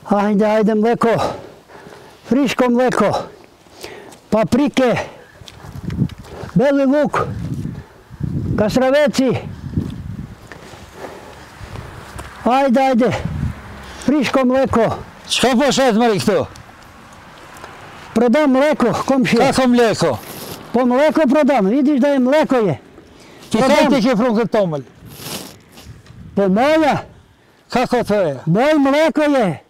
Ajde mleko, friško mleko, paprike, beli luk, kasraveci. Ajde, friško mleko. Što pošet Marik to? Prodam mleko, komšije. Kako mlijeko? Po mleko prodam, vidiš da je mleko je. Ti kaj ti je från Tomel? Po moja. Kako to je? Moj mleko je.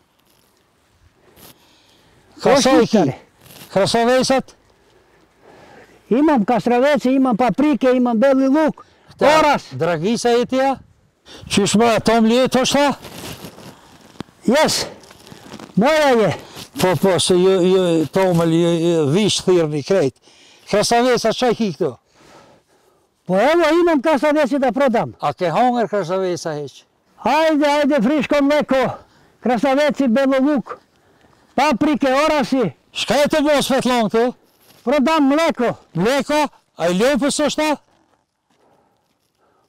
Krasavki? Krasavesat? Imam kastraveci, imam paprike, imam beli luk, oras. Dragisa je tija? Čuš moja Tomlje to šta? Jes, moja je. Po se Tomel je viš thirni krejt. Krasavesa čaj hik to? Po evo imam kastraveci da prodam. A ke hanger krasavesa heć? Ajde, friško mleko, krastaveci, beli luk, paprike, orasi. Šta je to bilo Svetlan to? Prodam mleko. Mleko? A i ljopo se šta?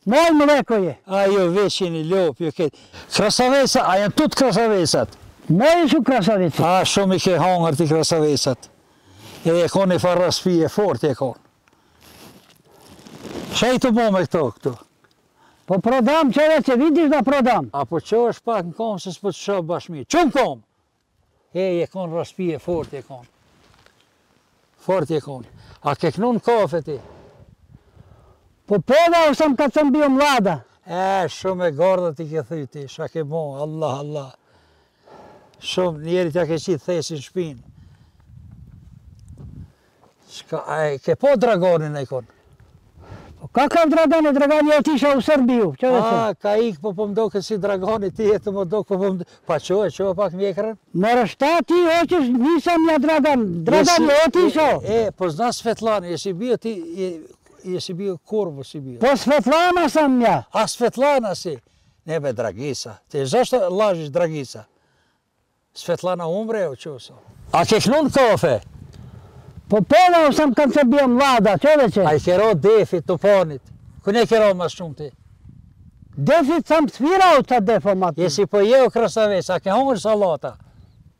Moj mleko je. A jo, većini ljop, jo kejt. Krasavesa, a jen tut krasavesat? Moji su krasaveci. A što mi ke hanger ti krasavesat? Je kon i farra spije fort je kon. Šta je to bo me to? Po prodam čoveče, vidiš da prodam. A po čovaš pak në kom se s'po të shoh bash mi. Qum kom? Je kon raspije fort je kon. Fort je kon. A ke knun kafe ti? Po pedao sam kad sam bio mlada. Shumë e garda ti ke thy ti, ša ke bo, Allah. Shumë njerit ja ke qitë thesin shpin. A ke po dragonin e kon? Kakav Dragane? Dragan je otišao u Srbiju, čoveče. A, ka ik po mdoke si Dragani, ti jetë më dok po mdoke. Pa čove pak mjekrën? Mora šta ti hoćeš, nisam ja Dragan. Dragan je otišao. Po zna Svetlana, jesi bio ti, jesi bio Kurvo si bio? Po Svetlana sam ja. A Svetlana si? Ne be Dragisa. Ti zašto lažiš Dragisa? Svetlana umre, čuo sam. A ke knun kafe? Popevao sam kad sam bio mlada, čoveče. A i ke ro defit të panit. Ku ne ke ro mas shumë ti? Defit sam svirao sa defom aty. Jesi po jeo krasavesa, a ke hongër salata?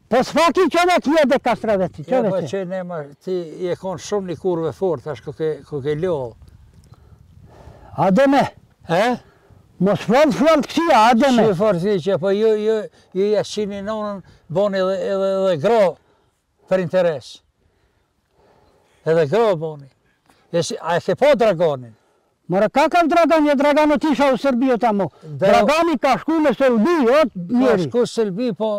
Po svaki čovjek jede kastraveci, Jo, pa čoveče. që nema, ti je kon shumë një kurve fort, tash ku ke ljohë. Ademe, mos fol kësia, ademe. Që fort që, po ju jashini nonën, bon edhe gro për interes. Edhe gro boni. A e ke po Draganin? Mora kakav Dragan je? Dragan otišao u Srbiju tamo. Dragani ka shku me Selbi, od njeri. Ka shku Selbi, po